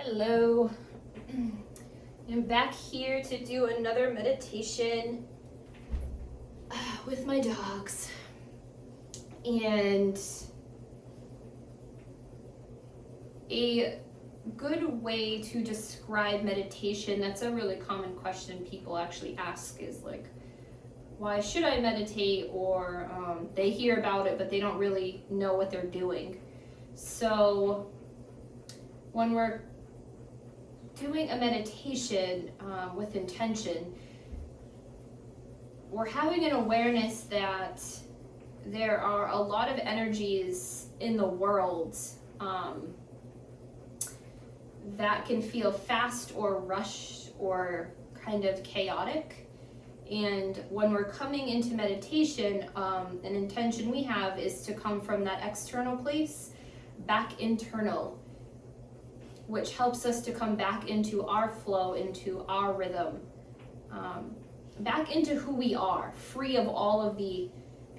Hello. I'm back here to do another meditation with my dogs. And a good way to describe meditation, that's a really common question people actually ask, is like, why should I meditate? Or they hear about it, but they don't really know what they're doing. So when we're doing a meditation with intention, we're having an awareness that there are a lot of energies in the world that can feel fast or rushed or kind of chaotic. And when we're coming into meditation, an intention we have is to come from that external place back internal, which helps us to come back into our flow, into our rhythm, back into who we are, free of all of the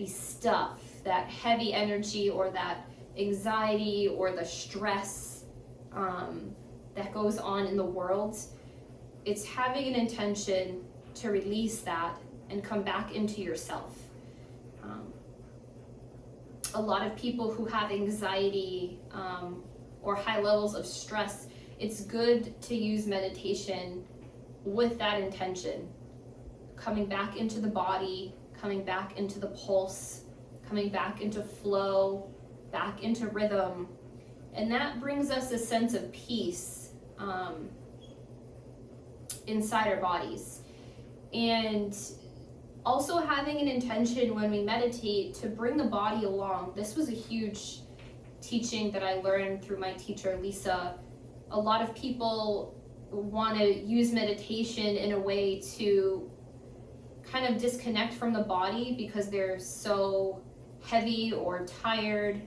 stuff, that heavy energy or that anxiety or the stress that goes on in the world. It's having an intention to release that and come back into yourself. A lot of people who have anxiety or high levels of stress, it's good to use meditation with that intention. Coming back into the body, coming back into the pulse, coming back into flow, back into rhythm. And that brings us a sense of peace inside our bodies. And also having an intention when we meditate to bring the body along. This was a huge teaching that I learned through my teacher, Lisa. A lot of people want to use meditation in a way to kind of disconnect from the body because they're so heavy or tired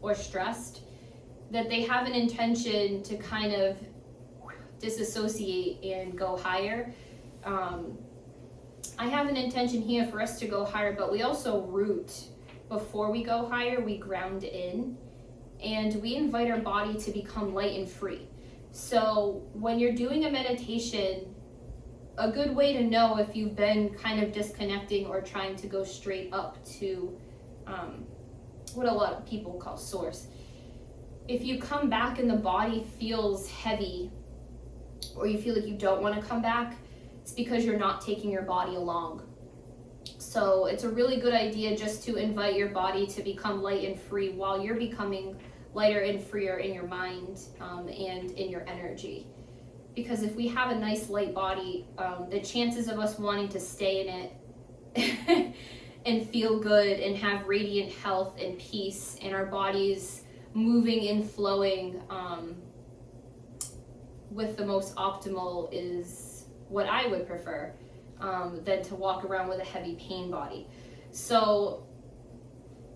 or stressed that they have an intention to kind of disassociate and go higher. I have an intention here for us to go higher, but we also root. Before we go higher, we ground in and we invite our body to become light and free. So when you're doing a meditation, a good way to know if you've been kind of disconnecting or trying to go straight up to what a lot of people call source. If you come back and the body feels heavy or you feel like you don't want to come back, it's because you're not taking your body along. So it's a really good idea just to invite your body to become light and free while you're becoming lighter and freer in your mind and in your energy. Because if we have a nice light body, the chances of us wanting to stay in it and feel good and have radiant health and peace and our bodies moving and flowing with the most optimal is what I would prefer than to walk around with a heavy pain body. So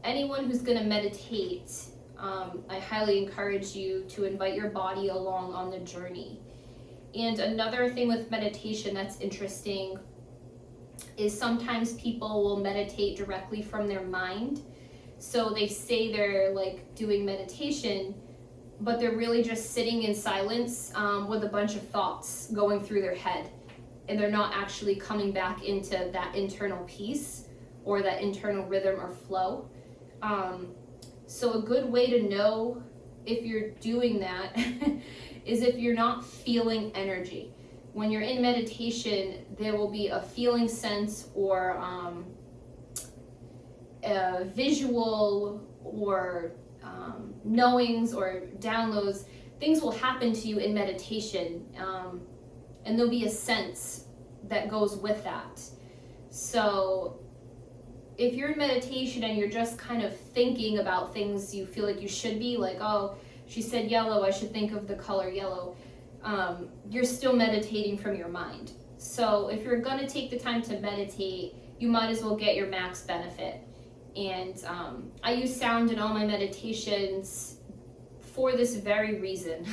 anyone who's going to meditate, I highly encourage you to invite your body along on the journey. And another thing with meditation that's interesting is sometimes people will meditate directly from their mind. So they say they're like doing meditation, but they're really just sitting in silence with a bunch of thoughts going through their head. And they're not actually coming back into that internal peace or that internal rhythm or flow. So a good way to know if you're doing that is if you're not feeling energy. When you're in meditation, there will be a feeling sense or a visual or knowings or downloads. Things will happen to you in meditation. And there'll be a sense that goes with that. So if you're in meditation and you're just kind of thinking about things you feel like you should be, like, oh, she said yellow, I should think of the color yellow, you're still meditating from your mind. So if you're going to take the time to meditate, you might as well get your max benefit. And I use sound in all my meditations for this very reason.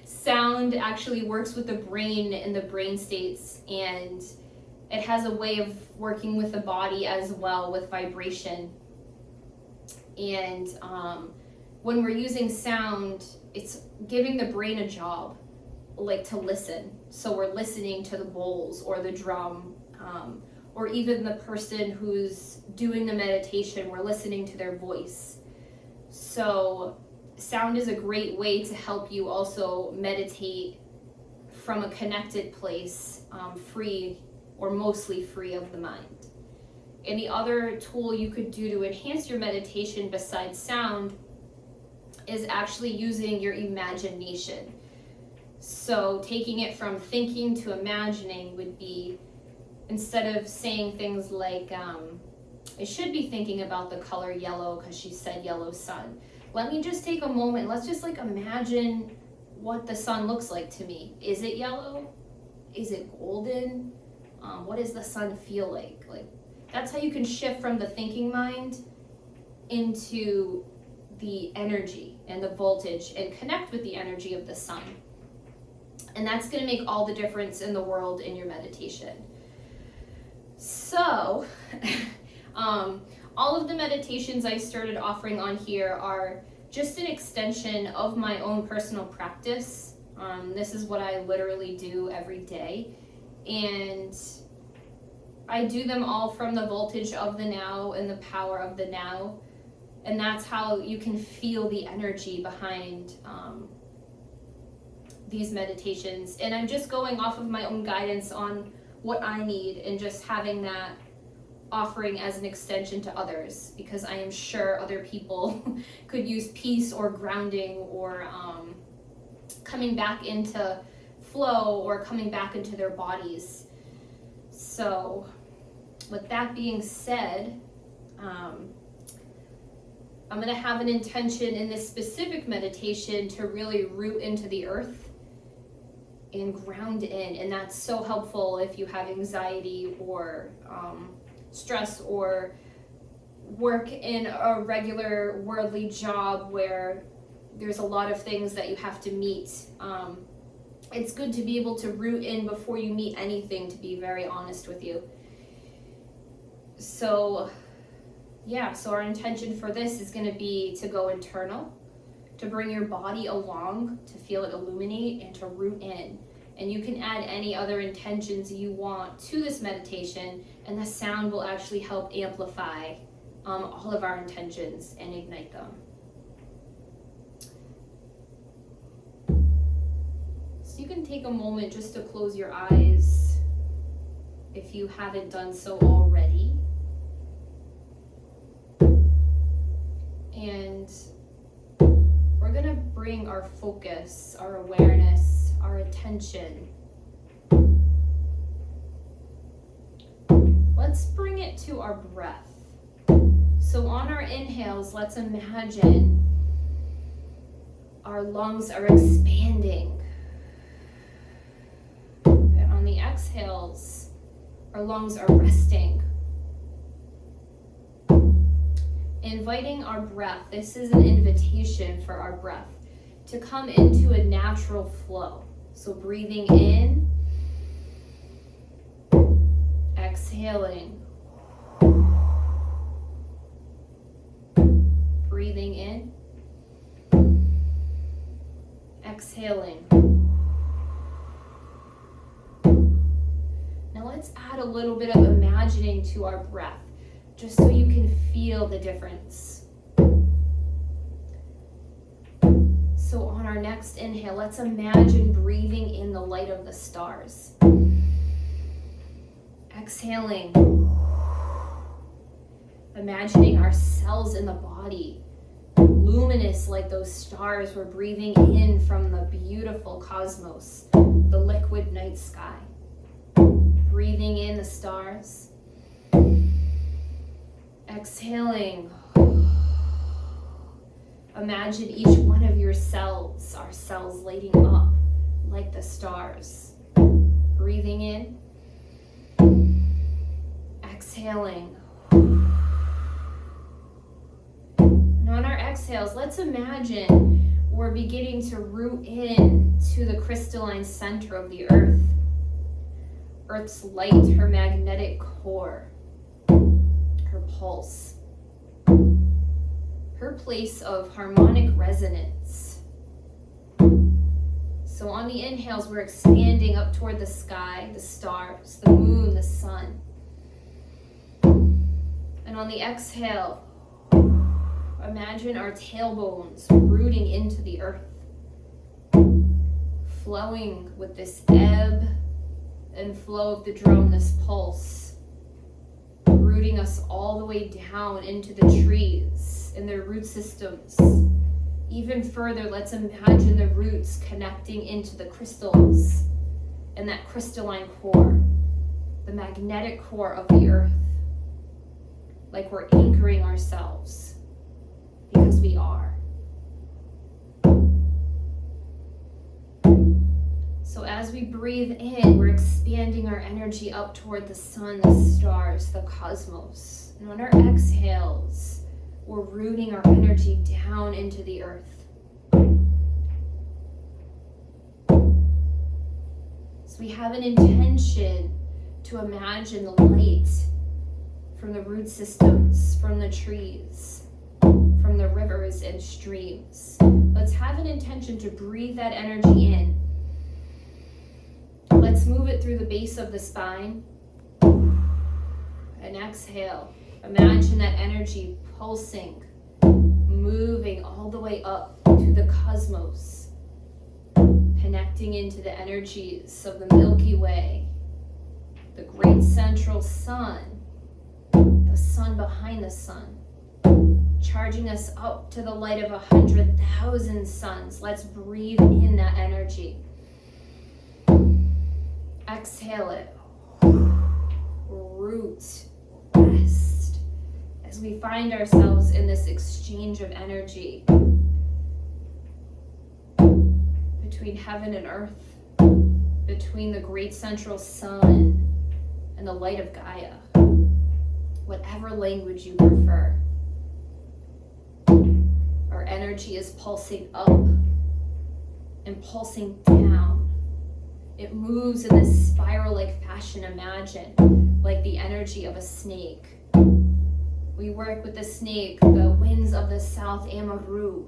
Sound actually works with the brain and the brain states, and it has a way of working with the body as well with vibration. And when we're using sound, it's giving the brain a job, like to listen. So we're listening to the bowls or the drum, or even the person who's doing the meditation, we're listening to their voice. So sound is a great way to help you also meditate from a connected place, free or mostly free of the mind. And the other tool you could do to enhance your meditation besides sound is actually using your imagination. So taking it from thinking to imagining would be, instead of saying things like, I should be thinking about the color yellow because she said yellow sun. Let me just take a moment. Let's just like imagine what the sun looks like to me. Is it yellow? Is it golden? What does the sun feel like? Like, that's how you can shift from the thinking mind into the energy and the voltage and connect with the energy of the sun. And that's going to make all the difference in the world in your meditation. So, all of the meditations I started offering on here are just an extension of my own personal practice. This is what I literally do every day. And I do them all from the voltage of the now and the power of the now. And that's how you can feel the energy behind these meditations. And I'm just going off of my own guidance on what I need and just having that offering as an extension to others, because I am sure other people could use peace or grounding or coming back into flow or coming back into their bodies. So with that being said, I'm going to have an intention in this specific meditation to really root into the earth and ground in. And that's so helpful if you have anxiety or stress or work in a regular worldly job where there's a lot of things that you have to meet. It's good to be able to root in before you meet anything, to be very honest with you. So yeah, so our intention for this is going to be to go internal, to bring your body along, to feel it illuminate and to root in. And you can add any other intentions you want to this meditation, and the sound will actually help amplify all of our intentions and ignite them. So you can take a moment just to close your eyes if you haven't done so already. And we're going to bring our focus, our awareness, our attention. Let's bring it to our breath. So on our inhales, let's imagine our lungs are expanding. And on the exhales, our lungs are resting. Inviting our breath, this is an invitation for our breath to come into a natural flow. So breathing in, exhaling, breathing in, exhaling. Now let's add a little bit of imagining to our breath, just so you can feel the difference. So on our next inhale, let's imagine breathing in the light of the stars. Exhaling, imagining our cells in the body, luminous like those stars. We're breathing in from the beautiful cosmos, the liquid night sky. Breathing in the stars. Exhaling. Imagine each one of your cells, our cells lighting up like the stars. Breathing in. Exhaling. And on our exhales, let's imagine we're beginning to root in to the crystalline center of the earth. Earth's light, her magnetic core, her pulse, her her place of harmonic resonance. So on the inhales, we're expanding up toward the sky, the stars, the moon, the sun. And on the exhale, imagine our tailbones rooting into the earth, flowing with this ebb and flow of the drum, this pulse, rooting us all the way down into the trees and their root systems. Even further, let's imagine the roots connecting into the crystals and that crystalline core, the magnetic core of the earth, like we're anchoring ourselves, because we are. So as we breathe in, we're expanding our energy up toward the sun, the stars, the cosmos. And on our exhales, we're rooting our energy down into the earth. So we have an intention to imagine the light from the root systems, from the trees, from the rivers and streams. Let's have an intention to breathe that energy in. Let's move it through the base of the spine. And exhale. Imagine that energy pulsing, moving all the way up to the cosmos, connecting into the energies of the Milky Way, the great central sun, the sun behind the sun, charging us up to the light of 100,000 suns. Let's breathe in that energy. Exhale it. Root. Rest. As we find ourselves in this exchange of energy between heaven and earth, between the great central sun and the light of Gaia, whatever language you prefer. Our energy is pulsing up and pulsing down. It moves in this spiral-like fashion, imagine, like the energy of a snake. We work with the snake, the winds of the south, Amaru.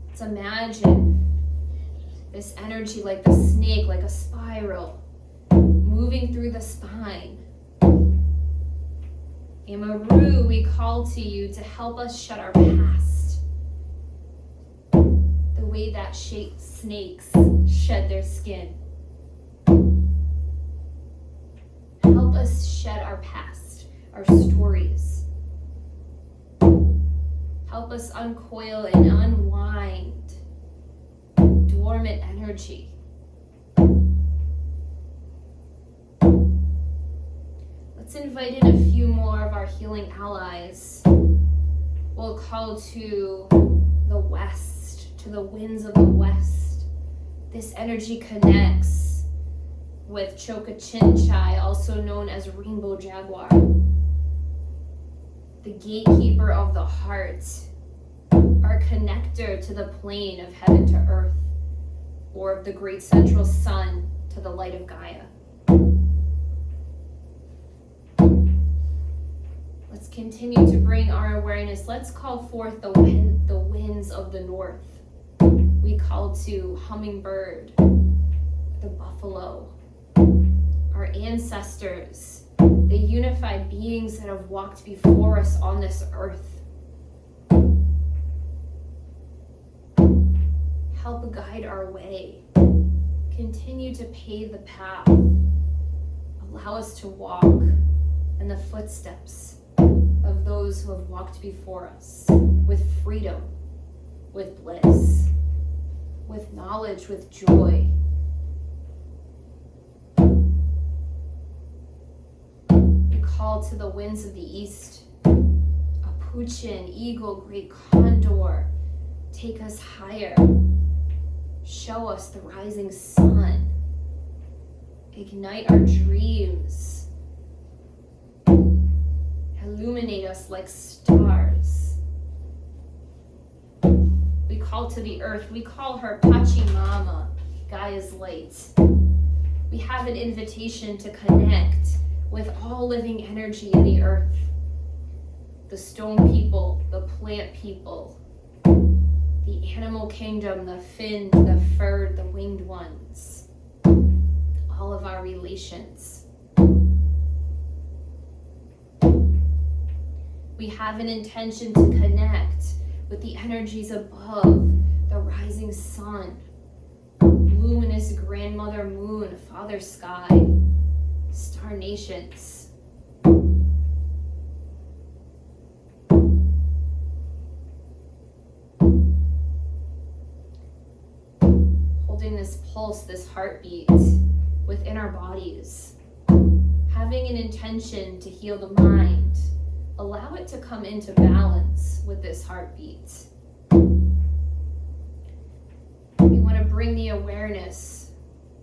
Let's imagine this energy like the snake, like a spiral, moving through the spine. Amaru, we call to you to help us shed our past. The way that snakes shed their skin. Help us shed our past, our stories. Help us uncoil and unwind dormant energy. Let's invite in a few more of our healing allies. We'll call to the west, to the winds of the west. This energy connects with Choka Chinchai, also known as Rainbow Jaguar, the gatekeeper of the heart, our connector to the plane of heaven to earth, or of the great central sun to the light of Gaia. Let's continue to bring our awareness. Let's call forth the winds of the north. We call to hummingbird, the buffalo, our ancestors, the unified beings that have walked before us on this earth. Help guide our way. Continue to pave the path. Allow us to walk in the footsteps of those who have walked before us with freedom, with bliss, with knowledge, with joy. We call to the winds of the east, Apuchin, eagle, great condor, take us higher. Show us the rising sun. Ignite our dreams. Illuminate us like stars. We call to the earth. We call her Pachamama, Gaia's light. We have an invitation to connect with all living energy in the earth. the stone people, the plant people, the animal kingdom, the finned, the furred, the winged ones, all of our relations. We have an intention to connect with the energies above, the rising sun, luminous grandmother moon, father sky, star nations. Holding this pulse, this heartbeat within our bodies, having an intention to heal the mind, allow it to come into balance with this heartbeat. We want to bring the awareness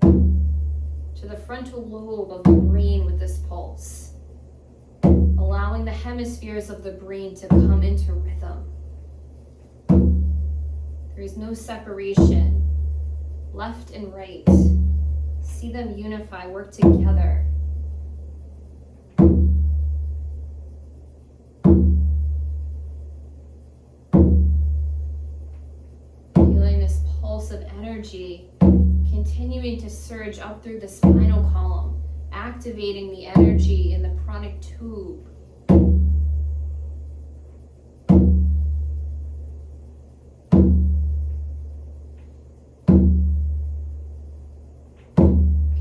to the frontal lobe of the brain with this pulse, allowing the hemispheres of the brain to come into rhythm. There is no separation, left and right. See them unify, work together. Feeling this pulse of energy continuing to surge up through the spinal column, activating the energy in the pranic tube.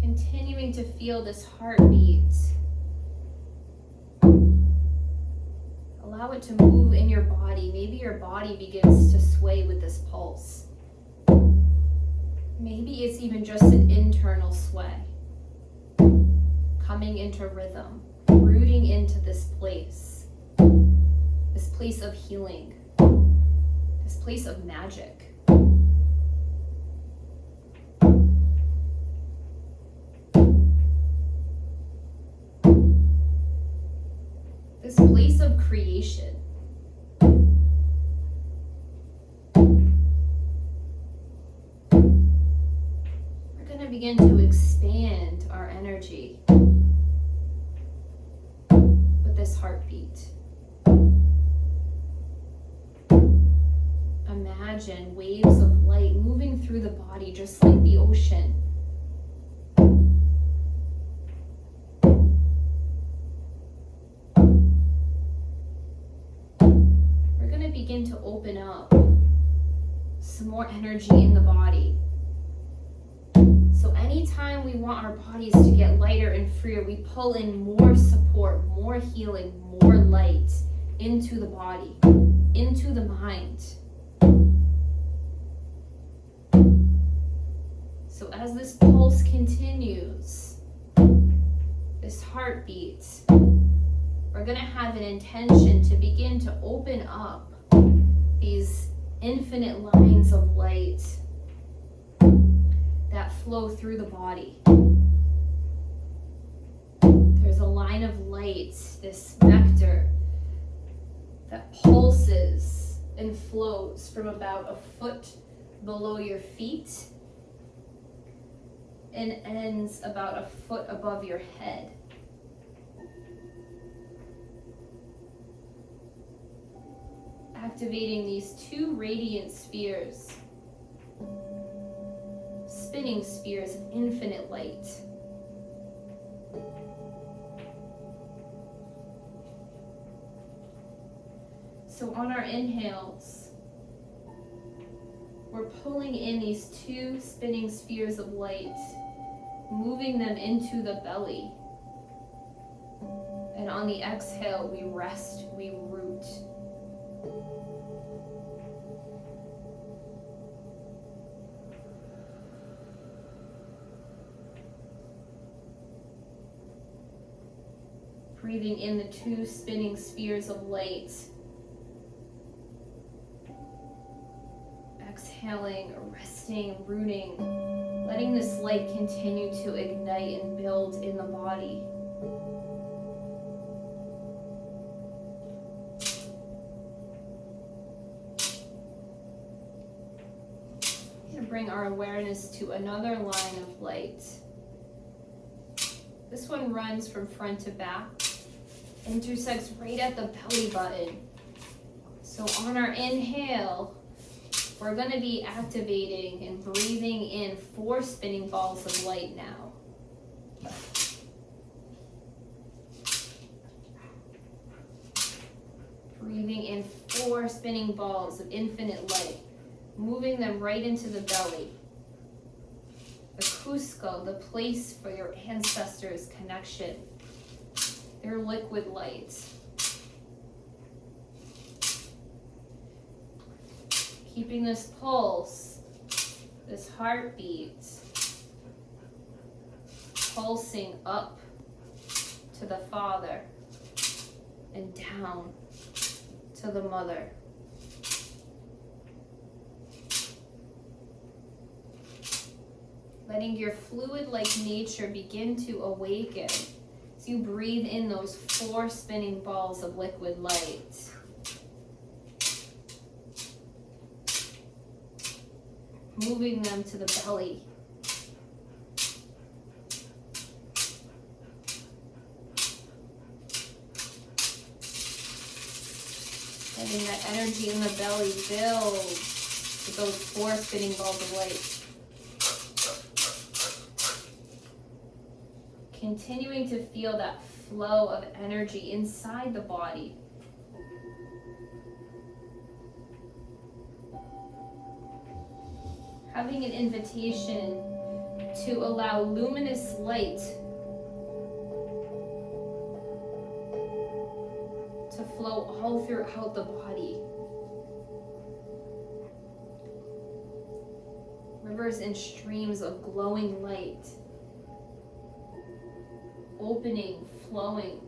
Continuing to feel this heartbeat. Allow it to move in your body. Maybe your body begins to sway with this pulse. Maybe it's even just an internal sway. Coming into rhythm, rooting into this place of healing, this place of magic. This place of creation. We're going to begin to expand our energy with this heartbeat. Imagine waves of light moving through the body just like the ocean. Begin to open up some more energy in the body. So anytime we want our bodies to get lighter and freer, we pull in more support, more healing, more light into the body, into the mind. So as this pulse continues, this heartbeat, we're going to have an intention to begin to open up these infinite lines of light that flow through the body. There's a line of light, this vector that pulses and flows from about a foot below your feet and ends about a foot above your head. Activating these two radiant spheres, spinning spheres of infinite light. So on our inhales, we're pulling in these two spinning spheres of light, moving them into the belly. And on the exhale, we rest, we root. Breathing in the two spinning spheres of light. Exhaling, resting, rooting, letting this light continue to ignite and build in the body. Bring our awareness to another line of light. This one runs from front to back, intersects right at the belly button, So on our inhale, we're going to be activating and breathing in 4 spinning balls of light now. Breathing in 4 spinning balls of infinite light, moving them right into the belly. The Cusco, the place for your ancestors' connection, their liquid light. Keeping this pulse, this heartbeat, pulsing up to the Father and down to the Mother. Letting your fluid-like nature begin to awaken as you breathe in those 4 spinning balls of liquid light. Moving them to the belly. Letting that energy in the belly build with those 4 spinning balls of light. Continuing to feel that flow of energy inside the body. Having an invitation to allow luminous light to flow all throughout the body. Rivers and streams of glowing light, opening, flowing,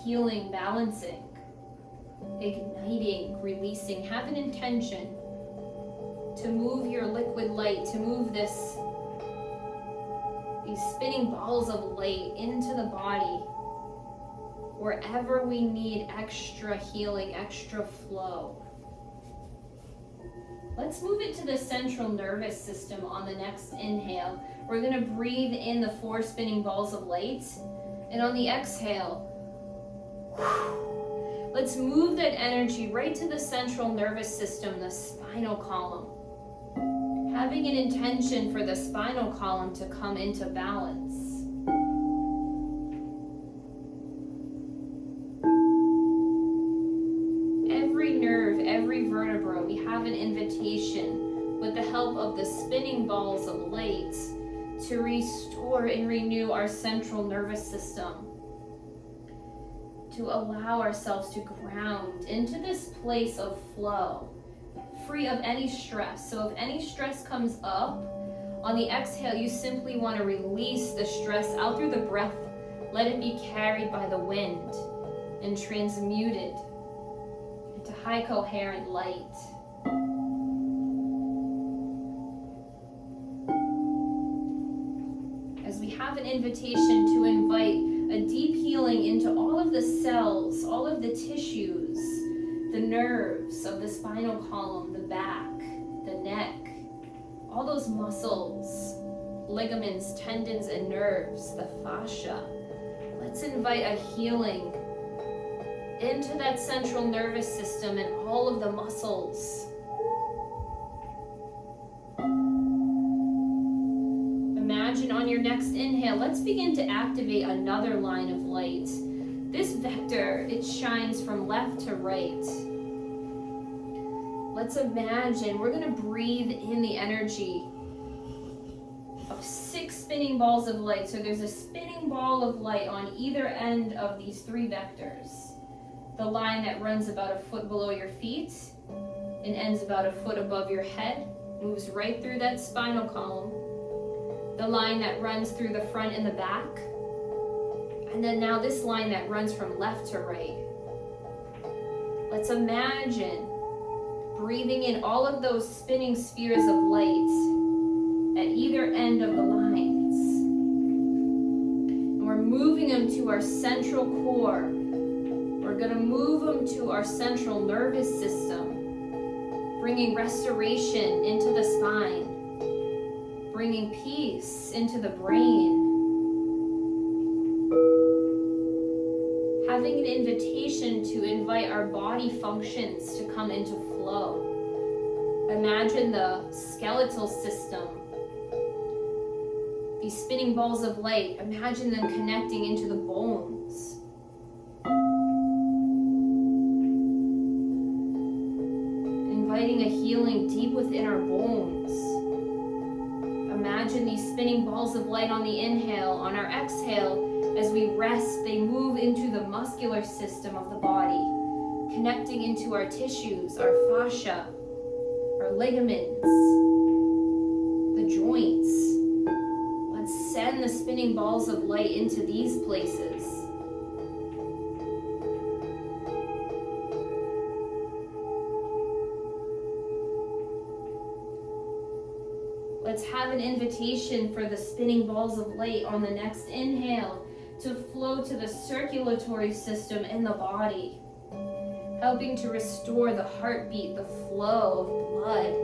healing, balancing, igniting, releasing. Have an intention to move your liquid light, to move these spinning balls of light into the body, wherever we need extra healing, extra flow. Let's move it to the central nervous system on the next inhale. We're going to breathe in the 4 spinning balls of light, and on the exhale, let's move that energy right to the central nervous system, the spinal column. Having an intention for the spinal column to come into balance. Every nerve, every vertebra, we have an invitation with the help of the spinning balls of light to restore and renew our central nervous system. To allow ourselves to ground into this place of flow, free of any stress. So if any stress comes up, on the exhale, you simply want to release the stress out through the breath. Let it be carried by the wind and transmuted into high coherent light. As we have an invitation to invite a deep healing into all of the cells, all of the tissues, the nerves of the spinal column, the back, the neck, all those muscles, ligaments, tendons, and nerves, the fascia. Let's invite a healing into that central nervous system and all of the muscles. Imagine on your next inhale, let's begin to activate another line of light. This vector, it shines from left to right. Let's imagine we're going to breathe in the energy of 6 spinning balls of light. So there's a spinning ball of light on either end of these 3 vectors. The line that runs about a foot below your feet and ends about a foot above your head, moves right through that spinal column. The line that runs through the front and the back. And then now this line that runs from left to right. Let's imagine breathing in all of those spinning spheres of light at either end of the lines. And we're moving them to our central core. We're going to move them to our central nervous system, bringing restoration into the spine, bringing peace into the brain. Have having an invitation to invite our body functions to come into flow. Imagine the skeletal system, these spinning balls of light. Imagine them connecting into the bones. Inviting a healing deep within our bones. Imagine these spinning balls of light on the inhale. On our exhale, as we rest, they move into the muscular system of the body, connecting into our tissues, our fascia, our ligaments, the joints. Let's send the spinning balls of light into these places. Let's have an invitation for the spinning balls of light on the next inhale to flow to the circulatory system in the body, helping to restore the heartbeat, the flow of blood.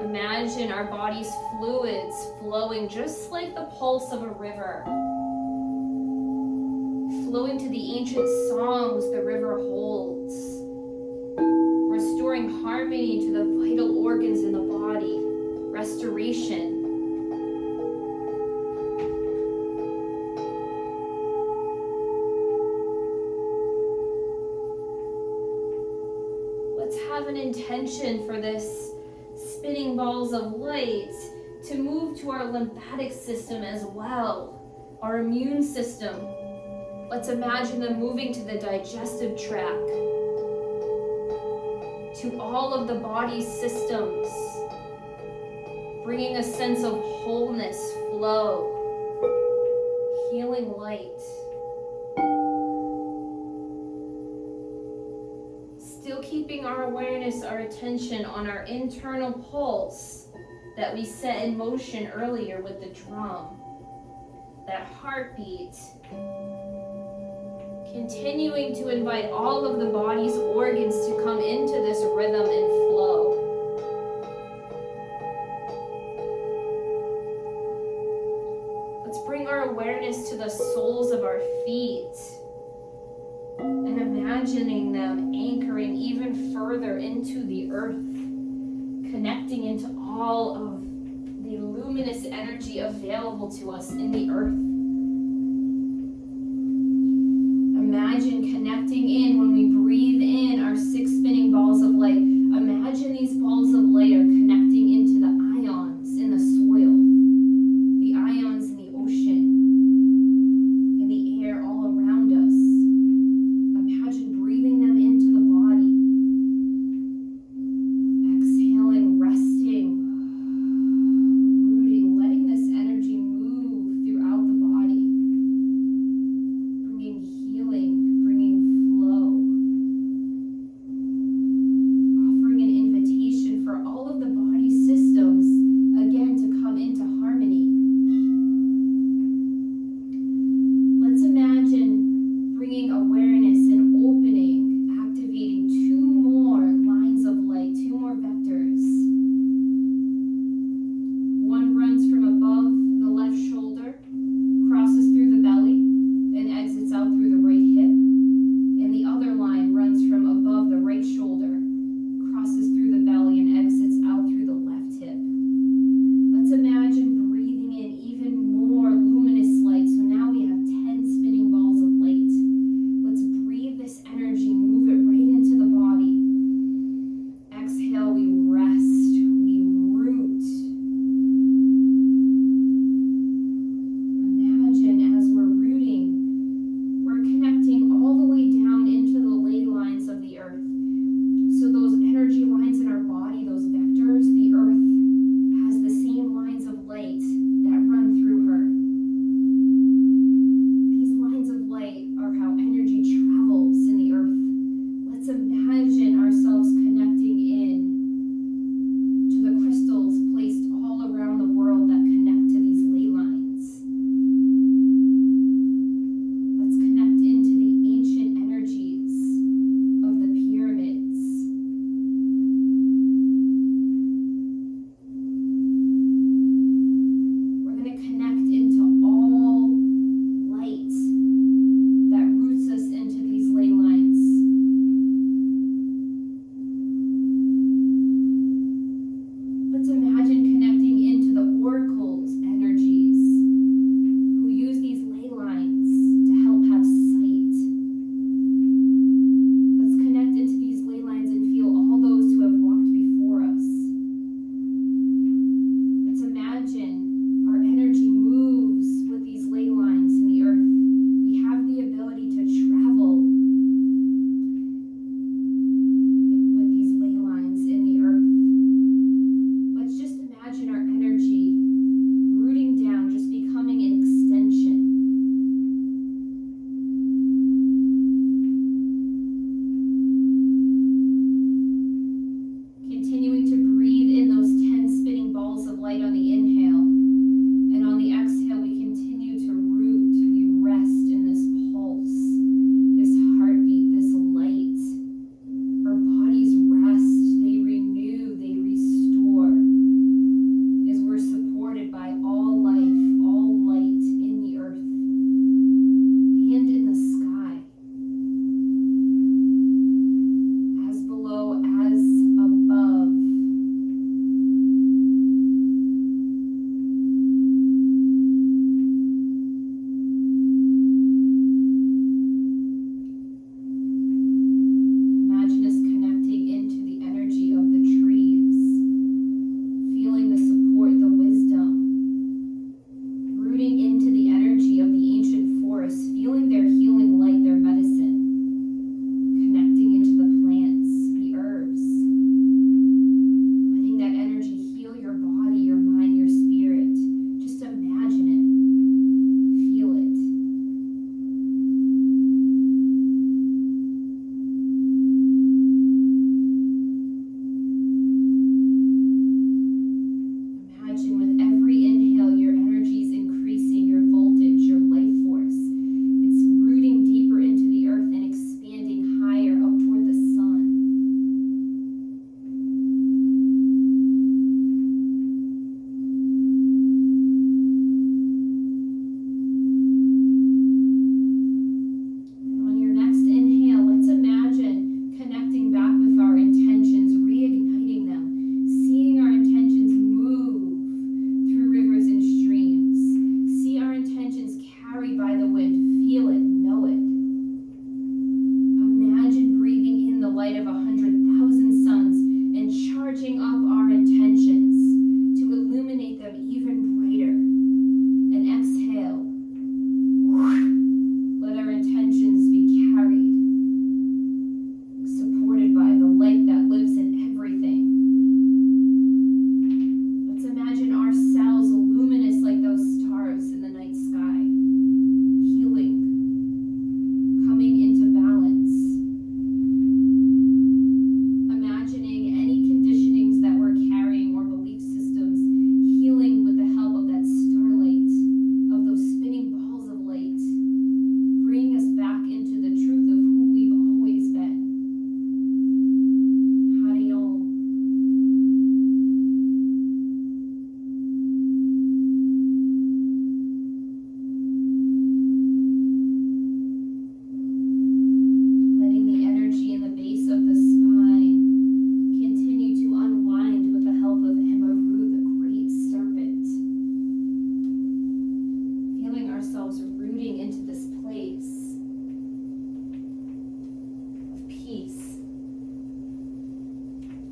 Imagine our body's fluids flowing just like the pulse of a river, flowing to the ancient songs the river holds, restoring harmony to the vital organs in the body, restoration. Let's have an intention for this spinning balls of light to move to our lymphatic system as well, our immune system. Let's imagine them moving to the digestive tract, to all of the body's systems, bringing a sense of wholeness, flow, healing light. Still keeping our awareness, our attention on our internal pulse that we set in motion earlier with the drum, that heartbeat. Continuing to invite all of the body's organs to come into this rhythm and flow. Let's bring our awareness to the soles of our feet and imagining them anchoring even further into the earth, connecting into all of the luminous energy available to us in the earth. Imagine connecting in when we breathe in our 6 spinning balls of light. Imagine these balls of light are connecting into the ions in the soil, the ions in the ocean, in the air all around us. Imagine breathing them into the body. Exhaling, resting, rooting, letting this energy move throughout the body.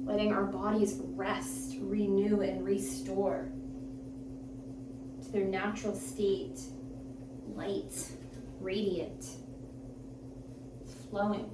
letting our bodies rest, renew, and restore to their natural state, light, radiant, flowing.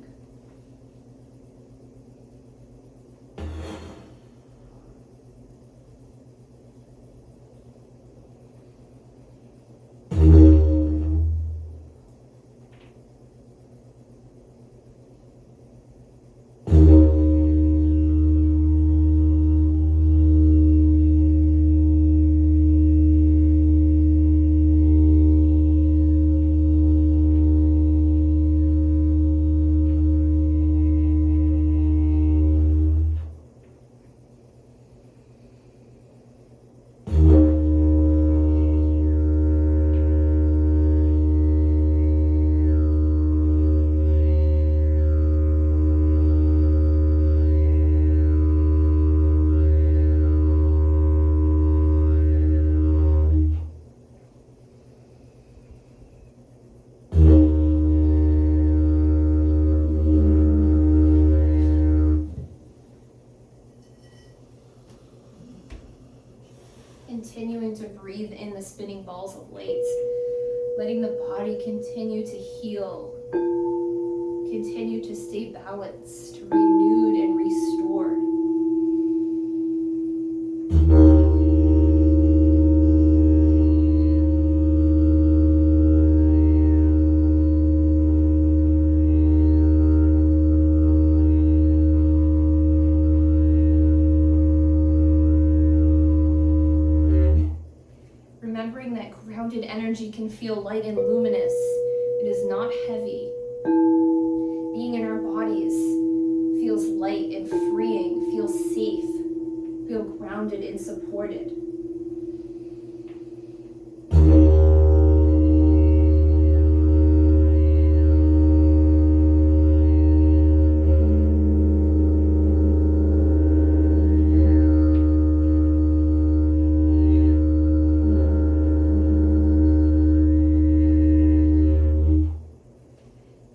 Continuing to breathe in the spinning balls of light, letting the body continue to heal, continue to stay balanced, renewed, and restored. Remembering that grounded energy can feel light and luminous. It is not heavy. Being in our bodies feels light and freeing, feels safe, feel grounded and supported.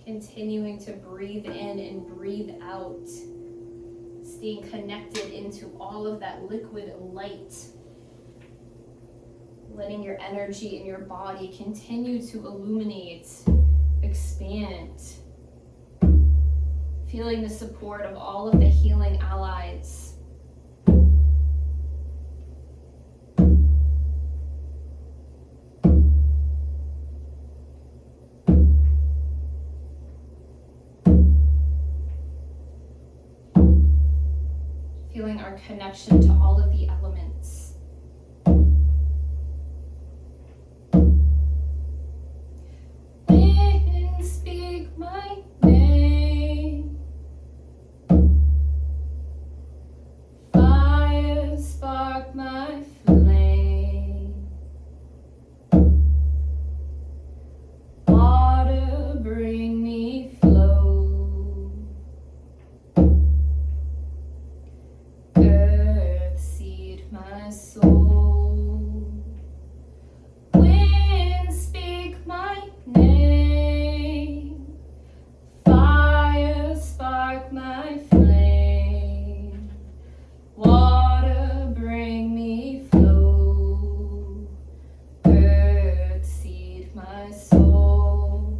Continuing to breathe in and breathe out, staying connected into all of that liquid light, letting your energy in your body continue to illuminate, expand, feeling the support of all of the healing allies. Feeling our connection to all of the elements. Wind, speak my name. Fire, spark my flame. Water, bring me flow. Earth, seed my soul. Wind, speak my name. Fire, spark my flame. Water, bring me flow. Earth, seed my soul.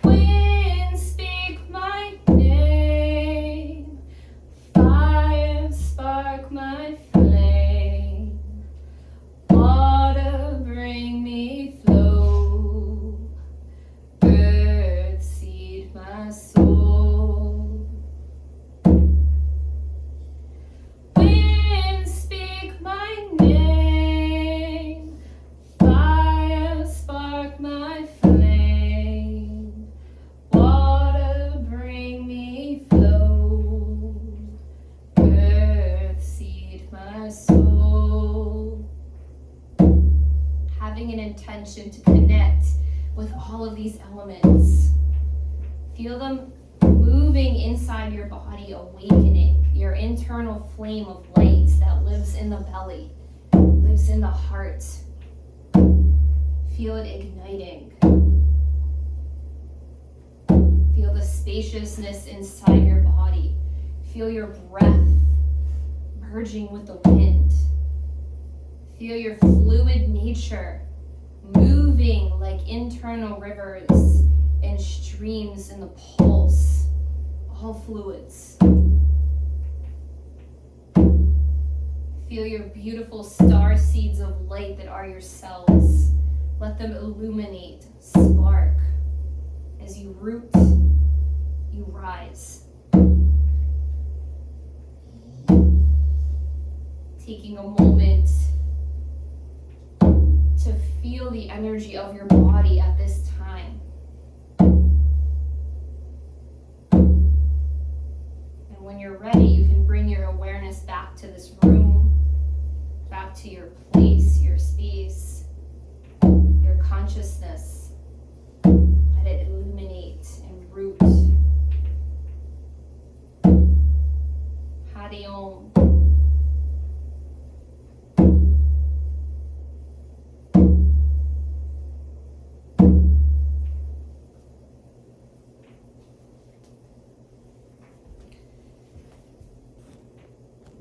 Wind, speak my name. Fire, spark my flame. Water, bring me flow. Earth, seed my soul. Wind, speak my name. Fire, spark my flame. Water, bring me flow. Earth, seed my soul. Having an intention to connect with all of these elements. Feel them moving inside your body, awakening your internal flame of light that lives in the belly, lives in the heart. Feel it igniting. Feel the spaciousness inside your body. Feel your breath merging with the wind. Feel your fluid nature moving like internal rivers and streams in the pulse. All fluids. Feel your beautiful star seeds of light that are your cells. Let them illuminate, spark. As you root, you rise. Taking a moment to feel the energy of your body at this time.